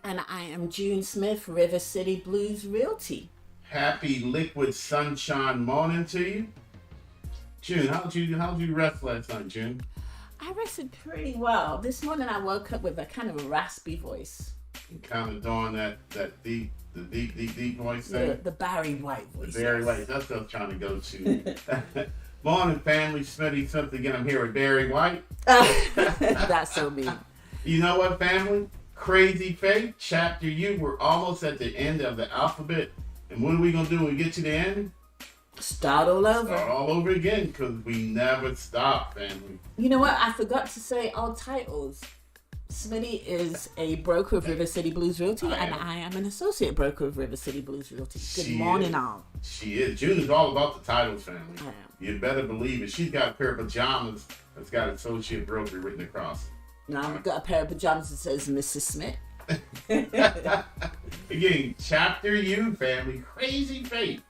And I am June Smith, River City Blues Realty. Happy liquid sunshine morning to you. June, how'd you rest last night, June? I rested pretty well. This morning I woke up with a kind of a raspy voice. You kind of doing that deep voice thing? The Barry White voice. The Barry White, that's what I'm trying to go to. Morning, family. Smitty something again. I'm here with Barry White. That's so mean. You know what, family? Crazy Faith, chapter U. We're almost at the end of the alphabet. And what are we going to do when we get to the end? Start all over. Start all over again, because we never stop, family. You know what? I forgot to say our titles. Smitty is a broker of River City Blues Realty, and I am an associate broker of River City Blues Realty. Good morning, all. She is. June is all about the titles, family. You better believe it. She's got a pair of pajamas that's got associate broker written across it. Now I've got a pair of pajamas that says Mrs. Smith. Again, chapter U, family. Crazy Faith.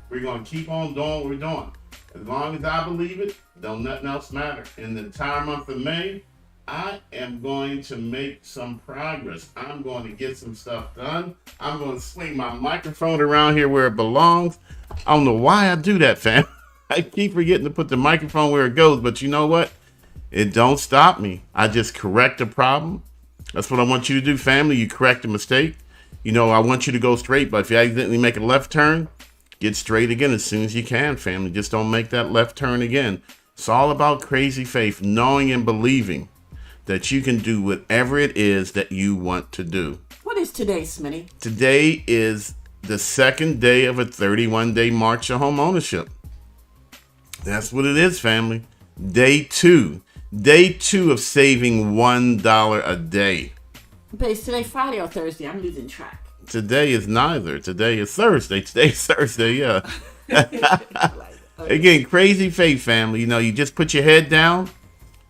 We're going to keep on doing what we're doing. As long as I believe it, don't nothing else matter. In the entire month of May, I am going to make some progress. I'm going to get some stuff done. I'm going to swing my microphone around here where it belongs. I don't know why I do that, fam. I keep forgetting to put the microphone where it goes, but you know what? It don't stop me. I just correct a problem. That's what I want you to do, family. You correct a mistake. You know, I want you to go straight, but if you accidentally make a left turn, get straight again as soon as you can, family. Just don't make that left turn again. It's all about crazy faith, knowing and believing that you can do whatever it is that you want to do. What is today, Smitty? Today is the second day of a 31-day march of home ownership. That's what it is, family. Day two. Day two of saving $1 a day. But is today Friday or Thursday? I'm losing track. Today is neither. Today is Thursday. Today's Thursday, yeah. Again, crazy faith, family. You know, you just put your head down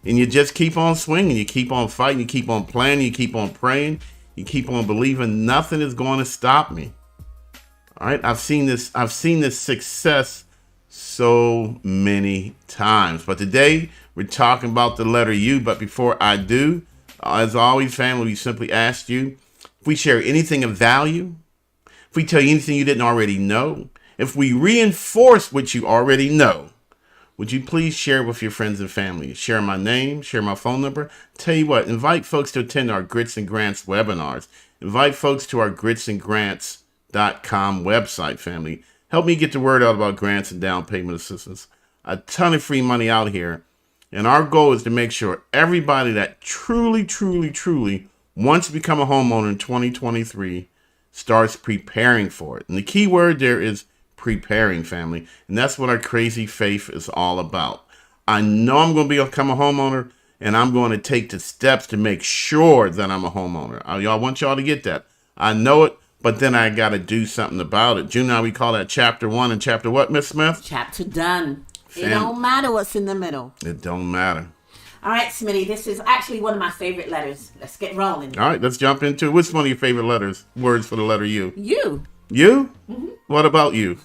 and you just keep on swinging. You keep on fighting. You keep on planning. You keep on praying. You keep on believing. Nothing is going to stop me. All right. I've seen this success so many times. But today we're talking about the letter U. But before I do, as always, family, we simply ask you, if we share anything of value, if we tell you anything you didn't already know, if we reinforce what you already know, would you please share it with your friends and family? Share my name, share my phone number. Tell you what, invite folks to attend our Grits and Grants webinars. Invite folks to our gritsandgrants.com website, family. Help me get the word out about grants and down payment assistance. A ton of free money out here. And our goal is to make sure everybody that truly wants to become a homeowner in 2023 starts preparing for it. And the key word there is preparing, family. And that's what our crazy faith is all about. I know I'm going to become a homeowner, and I'm going to take the steps to make sure that I'm a homeowner. I want y'all to get that. I know it, but then I got to do something about it. June, now we call that chapter 1 and chapter what, Miss Smith? Chapter done. It don't matter what's in the middle. It don't matter. All right, Smitty, this is actually one of my favorite letters. Let's get rolling. All right, let's jump into it. What's one of your favorite words for the letter U? You. You? Mm-hmm. What about you?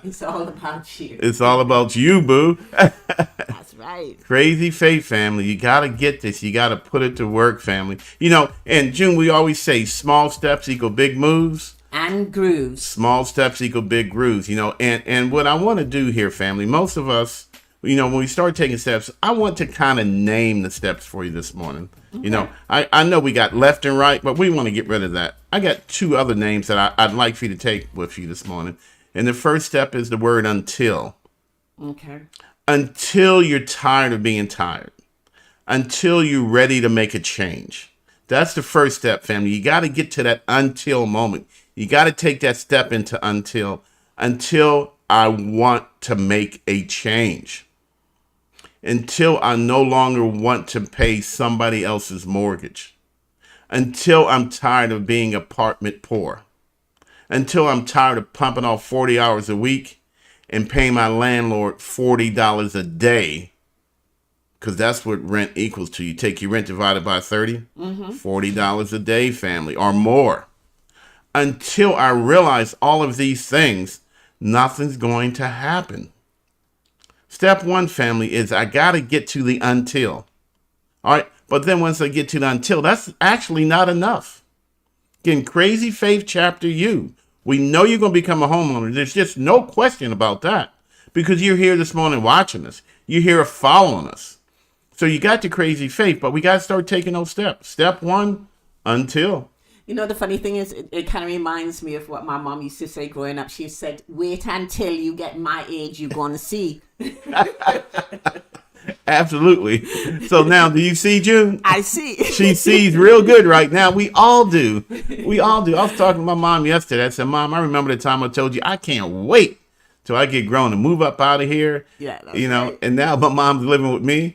It's all about you. It's all about you, boo. That's right. Crazy faith, family. You got to get this. You got to put it to work, family. You know, in June, we always say small steps equal big moves. And grooves. Small steps equal big grooves, you know. And what I want to do here, family, most of us, you know, when we start taking steps, I want to kind of name the steps for you this morning. Okay. You know, I know we got left and right, but we want to get rid of that. I got two other names that I'd like for you to take with you this morning. And the first step is the word until. Okay. Until you're tired of being tired. Until you're ready to make a change. That's the first step, family. You got to get to that until moment. You got to take that step into until I want to make a change. Until I no longer want to pay somebody else's mortgage. Until I'm tired of being apartment poor. Until I'm tired of pumping off 40 hours a week and paying my landlord $40 a day. Because that's what rent equals to. You take your rent divided by 30, $40 a day, family, or more. Until I realize all of these things, nothing's going to happen. Step one, family, is I got to get to the until. All right. But then once I get to the until, that's actually not enough. Again, Crazy Faith Chapter U. We know you're going to become a homeowner. There's just no question about that because you're here this morning watching us. You're here following us. So you got the Crazy Faith, but we got to start taking those steps. Step one, until. You know, the funny thing is, it kind of reminds me of what my mom used to say growing up. She said, wait until you get my age, you're going to see. Absolutely. So now, do you see, June? I see. She sees real good right now. We all do. We all do. I was talking to my mom yesterday. I said, Mom, I remember the time I told you I can't wait till I get grown and move up out of here. Yeah, that's you know, right. And now my mom's living with me.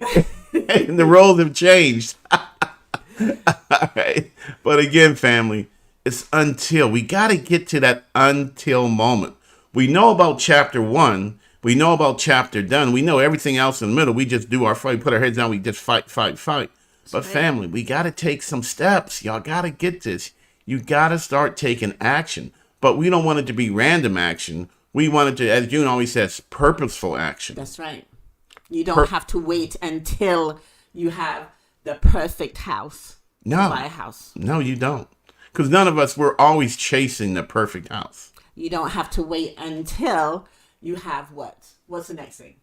And the roles have changed. All right. But again, family, it's until. We got to get to that until moment. We know about chapter 1. We know about chapter done. We know everything else in the middle. We just do our fight, put our heads down. We just fight. But family, we got to take some steps. Y'all got to get this. You got to start taking action. But we don't want it to be random action. We want it to, as June always says, purposeful action. That's right. You don't have to wait until you have the perfect house to buy a house. No, you don't. Because none of us, we're always chasing the perfect house. You don't have to wait until you have what? What's the next thing?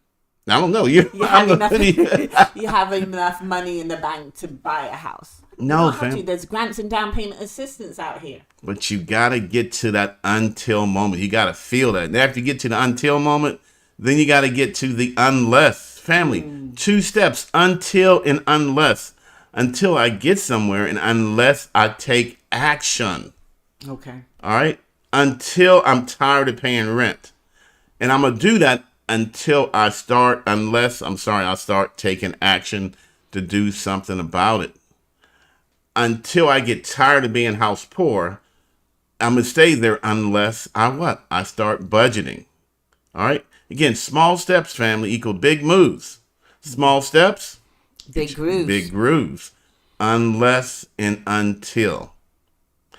I don't know. You have enough money in the bank to buy a house. No, fam. There's grants and down payment assistance out here. But you got to get to that until moment. You got to feel that. And after you get to the until moment, then you got to get to the unless. Family, 2 steps, until and unless. Until I get somewhere and unless I take action. Okay. All right? Until I'm tired of paying rent. And I'm going to do that until I start taking action to do something about it. Until I get tired of being house poor, I'm going to stay there unless I start budgeting. All right? Again, small steps, family, equal big moves. Small steps, big grooves. Big grooves. Unless and until.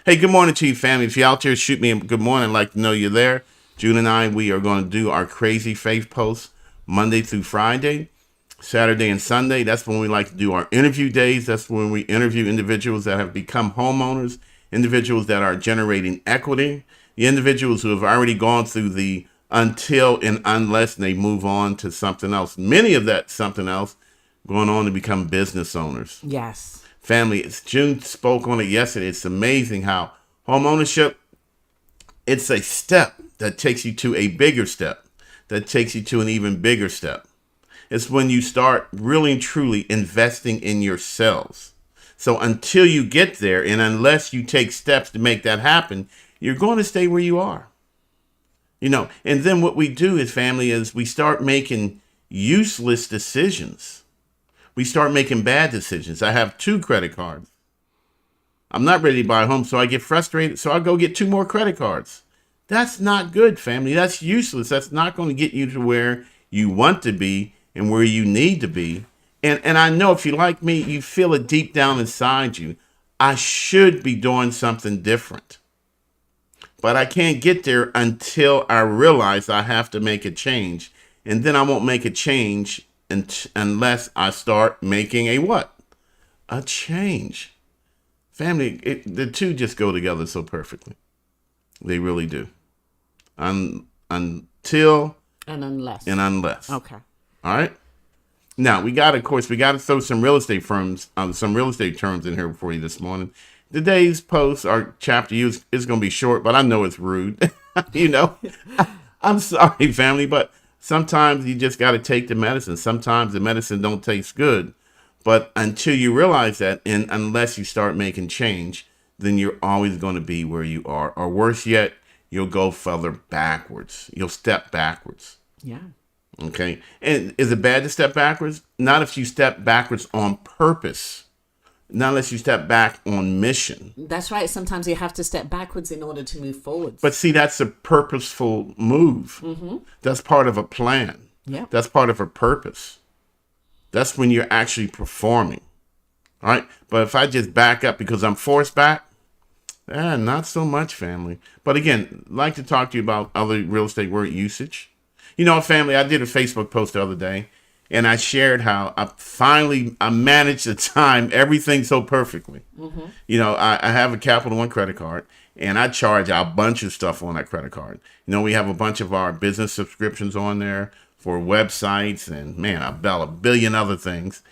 Hey, good morning to you, family. If you're out there, shoot me a good morning. I'd like to know you're there. June and I, we are going to do our Crazy Faith posts Monday through Friday, Saturday and Sunday. That's when we like to do our interview days. That's when we interview individuals that have become homeowners, individuals that are generating equity, the individuals who have already gone through the until and unless, and they move on to something else. Many of that something else going on to become business owners. Yes. Family, June spoke on it yesterday. It's amazing how home ownership, it's a step that takes you to a bigger step, that takes you to an even bigger step. It's when you start really and truly investing in yourselves. So until you get there, and unless you take steps to make that happen, you're going to stay where you are. You know, and then what we do as family is we start making useless decisions. We start making bad decisions. I have 2 credit cards. I'm not ready to buy a home, so I get frustrated. So I go get 2 more credit cards. That's not good, family. That's useless. That's not going to get you to where you want to be and where you need to be. And I know if you're like me, you feel it deep down inside you. I should be doing something different. But I can't get there until I realize I have to make a change. And then I won't make a change unless I start making a what? A change. Family, the 2 just go together so perfectly. They really do. Until and unless. Okay. All right. Now we got to throw some real estate terms in here for you this morning. Today's post, our chapter is going to be short, but I know it's rude. You know, I'm sorry, family, but sometimes you just got to take the medicine. Sometimes the medicine don't taste good, but until you realize that, and unless you start making change, then you're always going to be where you are, or worse yet, you'll go further backwards. You'll step backwards. Yeah. Okay. And is it bad to step backwards? Not if you step backwards on purpose. Not unless you step back on mission. That's right. Sometimes you have to step backwards in order to move forward. But see, that's a purposeful move. Mm-hmm. That's part of a plan. Yeah. That's part of a purpose. That's when you're actually performing. All right. But if I just back up because I'm forced back, not so much, family. But again, I'd like to talk to you about other real estate word usage. You know, family, I did a Facebook post the other day, And I shared how I managed to time everything so perfectly. You know, I have a Capital One credit card, and I charge a bunch of stuff on that credit card. You know, we have a bunch of our business subscriptions on there for websites and, man, about a billion other things.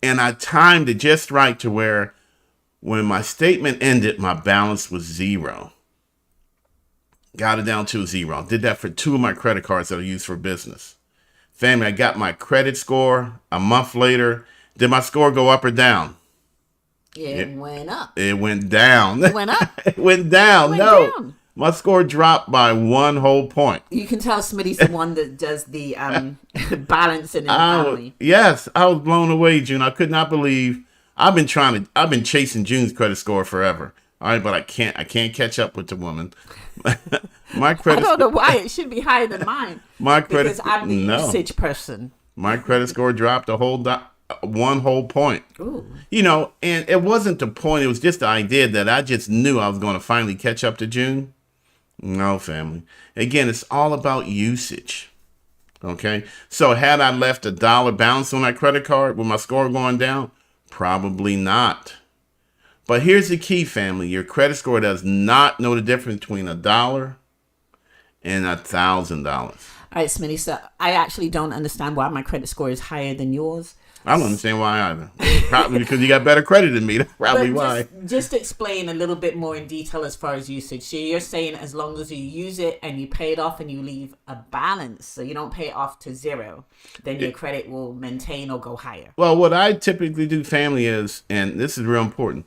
And I timed it just right to where when my statement ended, my balance was zero. Got it down to zero. Did that for 2 of my credit cards that I use for business. Family, I got my credit score a month later. Did my score go up or down? It went up. It went down. It went up. It went down. It went No. down. My score dropped by 1 whole point. You can tell Smitty's the one that does the balancing in the family. Yes, I was blown away, June. I could not believe. I've been chasing June's credit score forever. All right, but I can't catch up with the woman. My credit. I don't know why it should be higher than mine. My credit. Because I'm the usage person. My credit score dropped a whole 1 whole point. Ooh. You know, and it wasn't the point. It was just the idea that I just knew I was going to finally catch up to June. No, family. Again, it's all about usage. Okay? So had I left $1 balance on that credit card with my score going down? Probably not. But here's the key, family. Your credit score does not know the difference between $1 and $1,000. All right, Smitty. So I actually don't understand why my credit score is higher than yours. I don't understand why either. Probably because you got better credit than me. That's probably why. Just explain a little bit more in detail as far as usage. So you're saying as long as you use it and you pay it off and you leave a balance, so you don't pay it off to zero, then your credit will maintain or go higher. Well, what I typically do, family, is, and this is real important,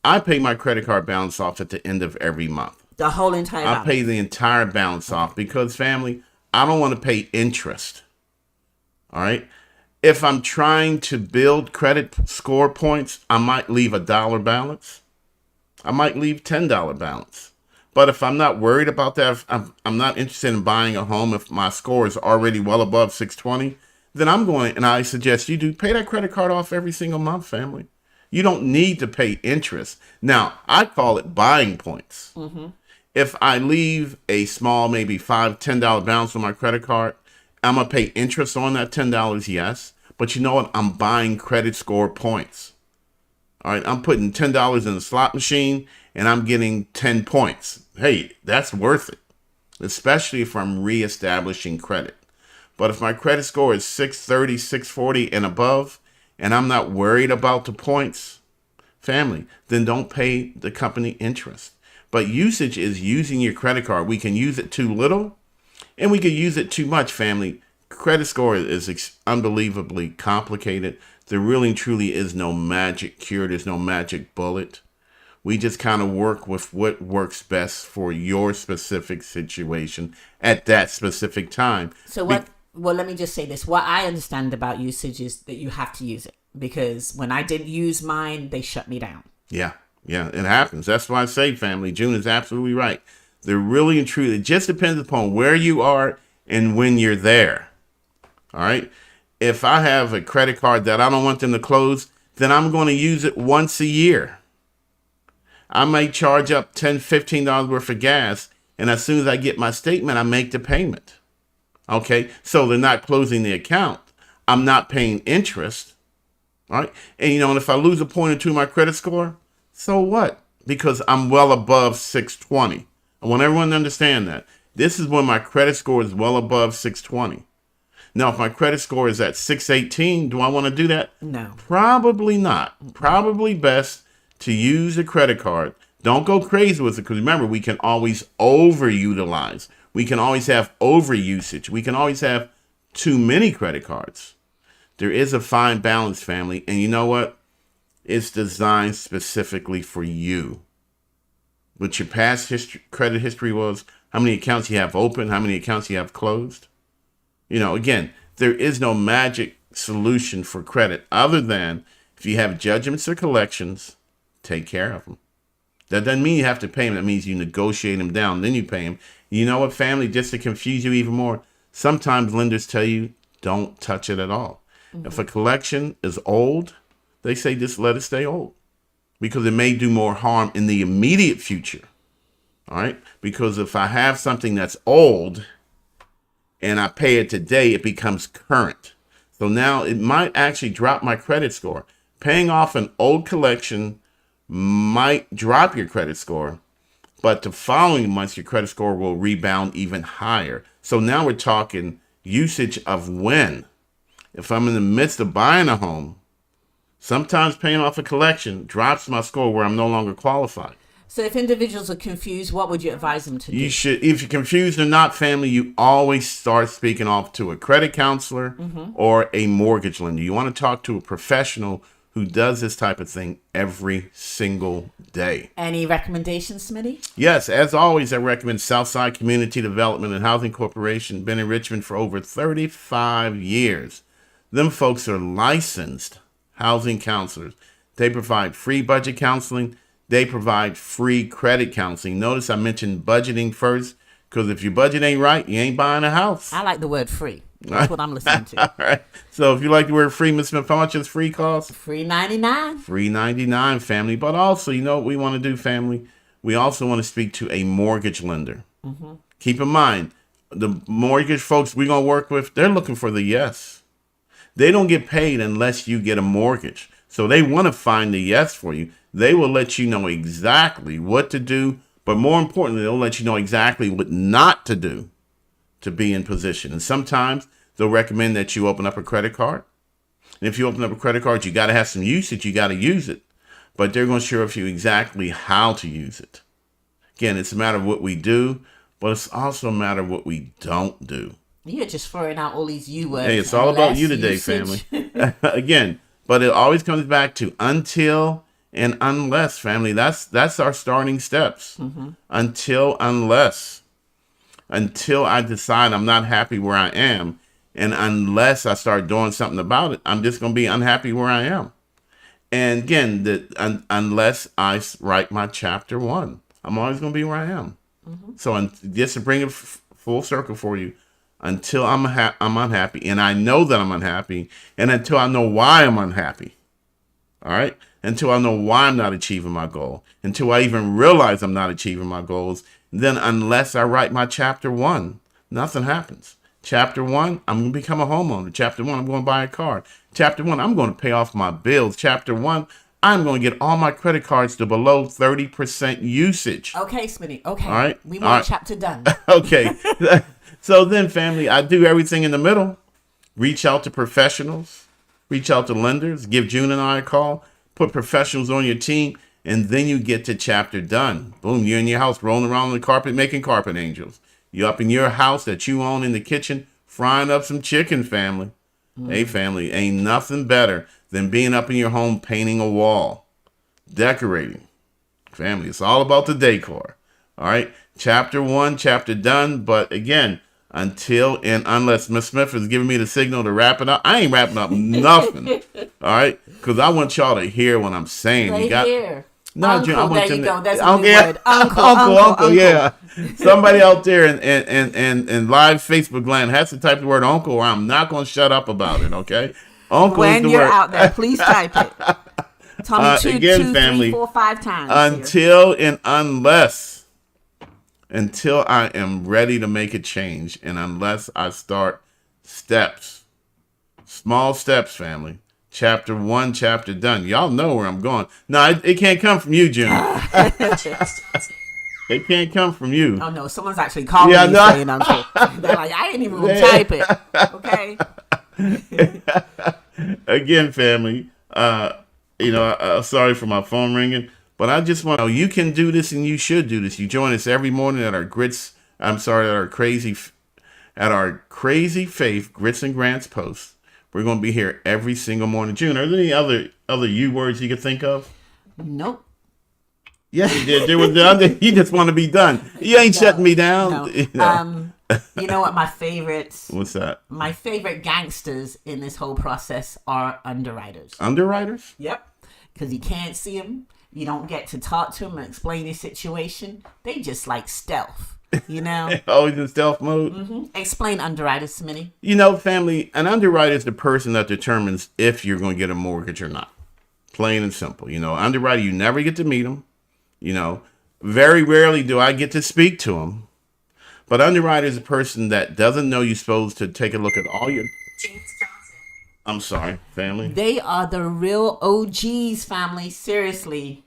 I pay my credit card balance off at the end of every month. The whole entire balance. I pay the entire balance off because, family, I don't want to pay interest. All right? If I'm trying to build credit score points, I might leave $1 balance. I might leave $10 balance. But if I'm not worried about that, if I'm not interested in buying a home if my score is already well above 620, then I'm going, and I suggest you do pay that credit card off every single month, family. You don't need to pay interest. Now, I call it buying points. Mm-hmm. If I leave a small, maybe $5, $10 balance on my credit card, I'm going to pay interest on that $10, yes. But you know what? I'm buying credit score points. All right, I'm putting $10 in the slot machine, and I'm getting 10 points. Hey, that's worth it, especially if I'm reestablishing credit. But if my credit score is 630, 640 and above, and I'm not worried about the points, family, then don't pay the company interest. But usage is using your credit card. We can use it too little, and we can use it too much, family. Credit score is unbelievably complicated. There really and truly is no magic cure. There's no magic bullet. We just kind of work with what works best for your specific situation at that specific time. So well, let me just say this. What I understand about usage is that you have to use it. Because when I didn't use mine, they shut me down. Yeah, it happens. That's why I say, family, June is absolutely right. They're really and truly, it just depends upon where you are and when you're there. All right? If I have a credit card that I don't want them to close, then I'm going to use it once a year. I may charge up $10, $15 worth of gas, and as soon as I get my statement, I make the payment. Okay? So they're not closing the account. I'm not paying interest. All right? And, and if I lose a point or two in my credit score, so what? Because I'm well above 620. I want everyone to understand that. This is when my credit score is well above 620. Now, if my credit score is at 618, do I want to do that? No. Probably not. Probably best to use a credit card. Don't go crazy with it, because remember, we can always overutilize. We can always have overusage. We can always have too many credit cards. There is a fine balance, family. And you know what? It's designed specifically for you. What your past credit history was, how many accounts you have open, how many accounts you have closed. Again, there is no magic solution for credit other than if you have judgments or collections, take care of them. That doesn't mean you have to pay them. That means you negotiate them down, then you pay them. You know what, family? Just to confuse you even more, sometimes lenders tell you don't touch it at all. Mm-hmm. If a collection is old, they say just let it stay old because it may do more harm in the immediate future. All right? Because if I have something that's old and I pay it today, it becomes current. So now it might actually drop my credit score. Paying off an old collection might drop your credit score, but the following months, your credit score will rebound even higher. So now we're talking usage of when. If I'm in the midst of buying a home, sometimes paying off a collection drops my score where I'm no longer qualified. So if individuals are confused, what would you advise them to do? You should, if you're confused or not, family, you always start speaking off to a credit counselor or a mortgage lender. You want to talk to a professional who does this type of thing every single day. Any recommendations, Smitty? Yes, as always, I recommend Southside Community Development and Housing Corporation. Been in Richmond for over 35 years. Them folks are licensed housing counselors. They provide free budget counseling. They provide free credit counseling. Notice I mentioned budgeting first, because if your budget ain't right, you ain't buying a house. I like the word free. That's what I'm listening to. All right. So if you like the word free, Ms. Smith, how much is free cost? Free 99. Free 99, family. But also, you know what we want to do, family? We also want to speak to a mortgage lender. Keep in mind, the mortgage folks we're going to work with, they're looking for the yes. They don't get paid unless you get a mortgage. So they want to find the yes for you. They will let you know exactly what to do, but more importantly, they'll let you know exactly what not to do to be in position. And sometimes they'll recommend that you open up a credit card. And if you open up a credit card, you got to have some usage. You got to use it. But they're going to share with you exactly how to use it. Again, it's a matter of what we do, but it's also a matter of what we don't do. You're just throwing out all these U words. Hey, it's all about you today, usage. family. Again, but it always comes back to until and unless, family. That's our starting steps. Until I decide I'm not happy where I am, and unless I start doing something about it, I'm just going to be unhappy where I am. And again, unless I write my chapter 1, I'm always going to be where I am. So just to bring it full circle for you, until I'm unhappy, and I know that I'm unhappy, and until I know why I'm unhappy, all right? Until I know why I'm not achieving my goal, until I even realize I'm not achieving my goals, then unless I write my chapter 1, nothing happens. Chapter 1, I'm going to become a homeowner. Chapter 1, I'm going to buy a car. Chapter 1, I'm going to pay off my bills. Chapter 1, I'm going to get all my credit cards to below 30% usage. Okay, Smitty. Okay. All right. We want a chapter done. Okay. So then, family, I do everything in the middle. Reach out to professionals. Reach out to lenders. Give June and I a call. Put professionals on your team. And then you get to chapter done. Boom, you're in your house rolling around on the carpet making carpet angels. You're up in your house that you own in the kitchen frying up some chicken, family. Hey, family, ain't nothing better than being up in your home painting a wall, decorating. Family, it's all about the decor. All right, chapter 1, chapter done. But again, until and unless Miss Smith is giving me the signal to wrap it up, I ain't wrapping up nothing. All right, because I want y'all to hear what I'm saying. Right here. No, Uncle, I want there them you to, go. That's a uncle, new word. Uncle. yeah. Somebody out there in live Facebook land has to type the word uncle, or I'm not going to shut up about it, okay? Uncle When is the you're word. out there, please type it. Tell me two, family, 3, 4, 5 times. Until and until I am ready to make a change, and unless I start steps, small steps, family. Chapter 1, chapter done. Y'all know where I'm going. No, it can't come from you, June. It can't come from you. Oh no, someone's actually calling me saying uncle. They're like, I ain't even gonna type it. Okay. Again, family, sorry for my phone ringing, but I just want to know you can do this and you should do this. You join us every morning at our Crazy Faith Grits and Grants post. We're going to be here every single morning. June, are there any other you words you could think of? Nope. Yes, you did. There was done. You just want to be done. You ain't shutting me down. No. You know what? My favorites. What's that? My favorite gangsters in this whole process are underwriters. Underwriters? Yep. Because you can't see them. You don't get to talk to them and explain your situation. They just like stealth. You know? Always in stealth mode? Explain underwriters, Smitty. You know, family, an underwriter is the person that determines if you're going to get a mortgage or not. Plain and simple. You know, underwriter, you never get to meet them. You know, very rarely do I get to speak to them. But underwriter is a person that doesn't know you're supposed to take a look at all your... I'm sorry, family. They are the real OGs, family. Seriously.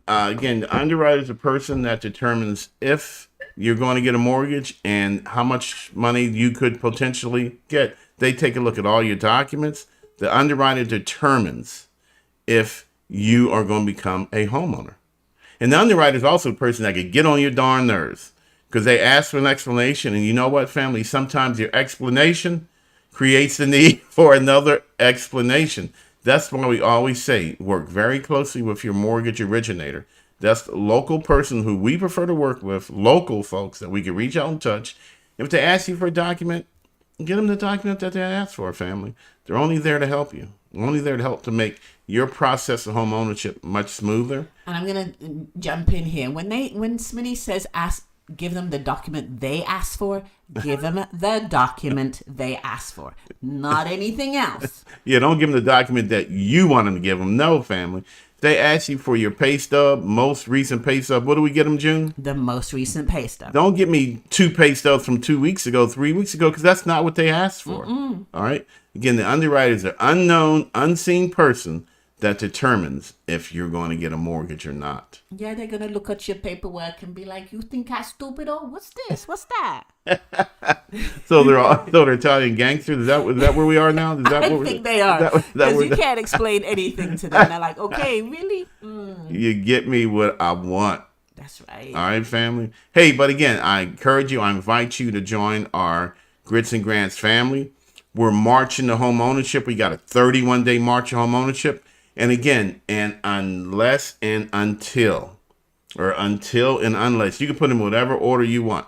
Again, the underwriter is a person that determines if you're going to get a mortgage and how much money you could potentially get. They take a look at all your documents. The underwriter determines if you are going to become a homeowner. And the underwriter is also the person that could get on your darn nerves because they ask for an explanation. And you know what, family? Sometimes your explanation creates the need for another explanation. That's why we always say work very closely with your mortgage originator. That's the local person who we prefer to work with, local folks that we can reach out and touch. If they ask you for a document, get them the document that they asked for, family. They're only there to help you. They're only there to help to make your process of home ownership much smoother. And I'm gonna jump in here. When Smitty says give them the document they asked for, give them the document they asked for, not anything else. Yeah, don't give them the document that you want them to give them. No, family. They ask you for your pay stub, most recent pay stub. What do we get them, June? The most recent pay stub. Don't give me 2 pay stubs from 2 weeks ago, 3 weeks ago, because that's not what they asked for. All right? Again, the underwriter is an unknown, unseen person that determines if you're going to get a mortgage or not. Yeah, they're going to look at your paperwork and be like, you think I'm stupid? Oh, what's this? What's that? So they're Italian gangsters? Is that where we are now? Is that I think they are. Because you can't explain anything to them. They're like, okay, really? You get me what I want. That's right. All right, family. Hey, but again, I encourage you, I invite you to join our Grits and Grants family. We're marching to home ownership. We got a 31-day march of home ownership. And again, and unless and until, or until and unless, you can put in whatever order you want,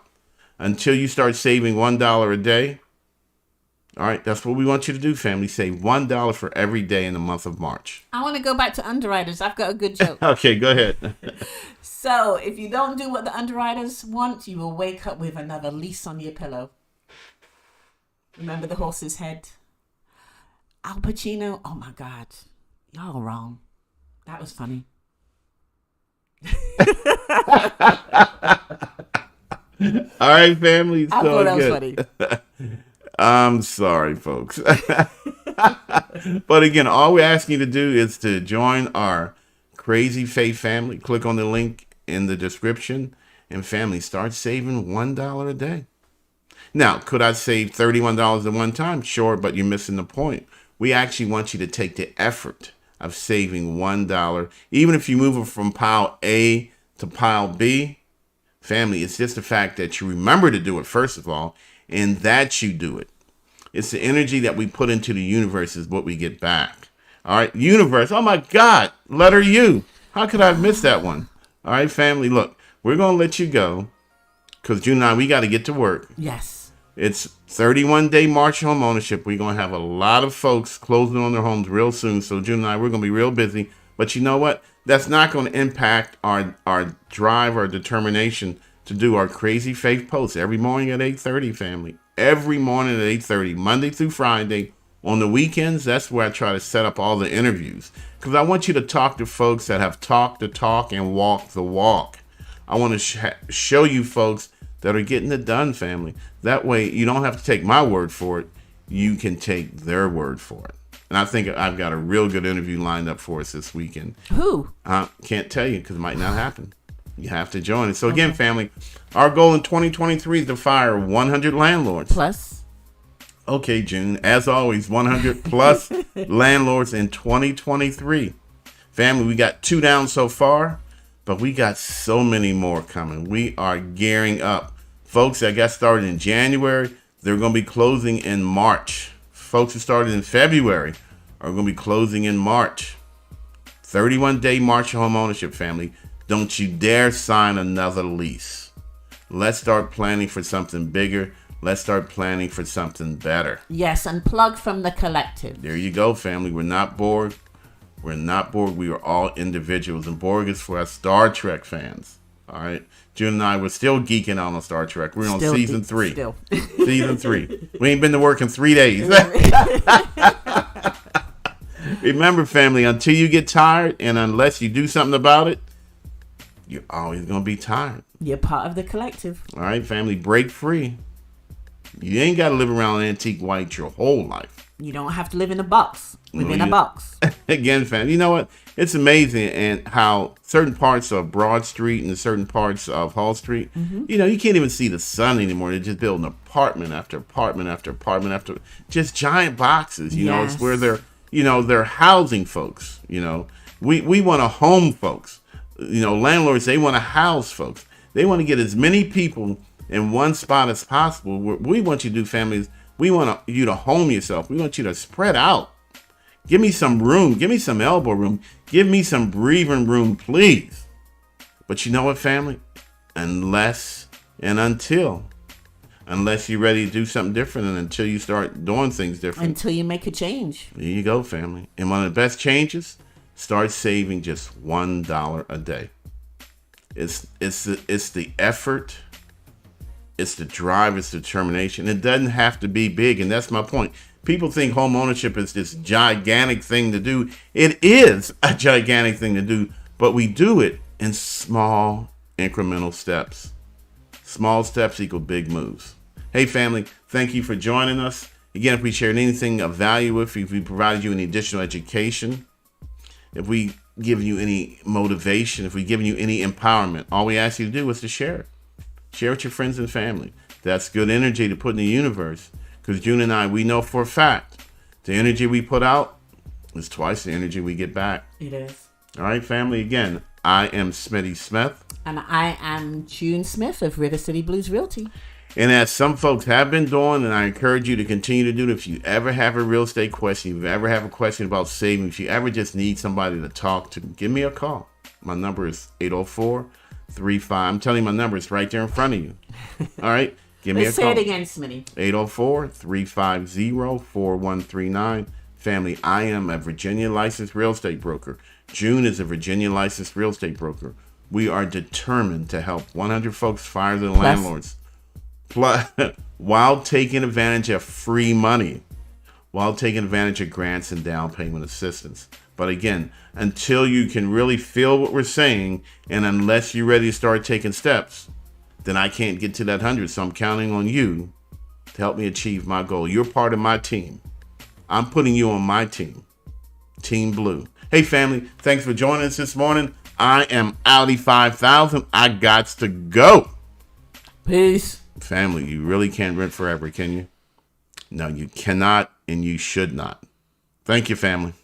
until you start saving $1 a day. All right, that's what we want you to do, family. Save $1 for every day in the month of March. I want to go back to underwriters. I've got a good joke. Okay, go ahead. So, if you don't do what the underwriters want, you will wake up with another lease on your pillow. Remember the horse's head? Al Pacino? Oh my God. Y'all wrong. That was funny. All right, family. I thought that was funny. I'm sorry, folks. But again, all we're asking you to do is to join our Crazy Faith family. Click on the link in the description. And family, start saving $1 a day. Now, could I save $31 at one time? Sure, but you're missing the point. We actually want you to take the effort of saving $1. Even if you move it from pile A to pile B, family, it's just the fact that you remember to do it, first of all, and that you do it. It's the energy that we put into the universe is what we get back. All right, universe. Oh, my God. Letter U. How could I have missed that one? All right, family, look, we're going to let you go because June and I, we got to get to work. Yes. It's 31-day March home ownership. We're going to have a lot of folks closing on their homes real soon. So June and I, we're going to be real busy. But you know what? That's not going to impact our drive, our determination to do our Crazy Faith posts every morning at 8:30, family. Every morning at 8:30, Monday through Friday. On the weekends, that's where I try to set up all the interviews. Because I want you to talk to folks that have talked the talk and walked the walk. I want to show you folks that are getting it done, family. That way, you don't have to take my word for it. You can take their word for it. And I think I've got a real good interview lined up for us this weekend. Who? Can't tell you because it might not happen. You have to join it. So again, family, our goal in 2023 is to fire 100 landlords. Plus? Okay, June. As always, 100 plus landlords in 2023. Family, we got 2 down so far. But we got so many more coming. We are gearing up. Folks that got started in January, they're going to be closing in March. Folks who started in February are going to be closing in March. 31-day March of home ownership, family. Don't you dare sign another lease. Let's start planning for something bigger. Let's start planning for something better. Yes, and plug from the collective. There you go, family. We're not bored. We're not Borg. We are all individuals. And Borg is for us Star Trek fans. All right. June and I were still geeking out on Star Trek. We're on season 3. Season 3. We ain't been to work in 3 days. Remember, family, until you get tired and unless you do something about it, you're always going to be tired. You're part of the collective. All right, family, break free. You ain't got to live around antique white your whole life. You don't have to live in a box, within a box. Again, fam, you know what? It's amazing and how certain parts of Broad Street and certain parts of Hall Street, you know, you can't even see the sun anymore. They're just building apartment after apartment after apartment after just giant boxes. You know, it's where they're housing folks. You know, we want to home folks. You know, landlords, they want to house folks. They want to get as many people in one spot as possible. What we want you to do, families, we want you to home yourself. We want you to spread out. Give me some room. Give me some elbow room. Give me some breathing room, please. But you know what, family? Unless you're ready to do something different and until you start doing things different. Until you make a change. There you go, family. And one of the best changes, start saving just $1 a day. It's the effort. It's the drive, it's determination. It doesn't have to be big, and that's my point. People think home ownership is this gigantic thing to do. It is a gigantic thing to do, but we do it in small, incremental steps. Small steps equal big moves. Hey, family, thank you for joining us. Again, if we shared anything of value with you, if we provided you any additional education, if we give you any motivation, if we give you any empowerment, all we ask you to do is to share it. Share with your friends and family. That's good energy to put in the universe. Because June and I, we know for a fact, the energy we put out is twice the energy we get back. It is. All right, family. Again, I am Smitty Smith. And I am June Smith of River City Blues Realty. And as some folks have been doing, and I encourage you to continue to do it, if you ever have a real estate question, if you ever have a question about saving, if you ever just need somebody to talk to, give me a call. My number is 804-35. I'm telling you, my number is right there in front of you. All right? Give me a call. Say it again, Smitty. 804-350-4139. Family, I am a Virginia licensed real estate broker. June is a Virginia licensed real estate broker. We are determined to help 100 folks fire their landlords. Plus, while taking advantage of free money, while taking advantage of grants and down payment assistance. But again, until you can really feel what we're saying, and unless you're ready to start taking steps, then I can't get to that 100. So I'm counting on you to help me achieve my goal. You're part of my team. I'm putting you on my team. Team Blue. Hey, family, thanks for joining us this morning. I am Audi 5000. I gots to go. Peace. Family, you really can't rent forever, can you? No, you cannot, and you should not. Thank you, family.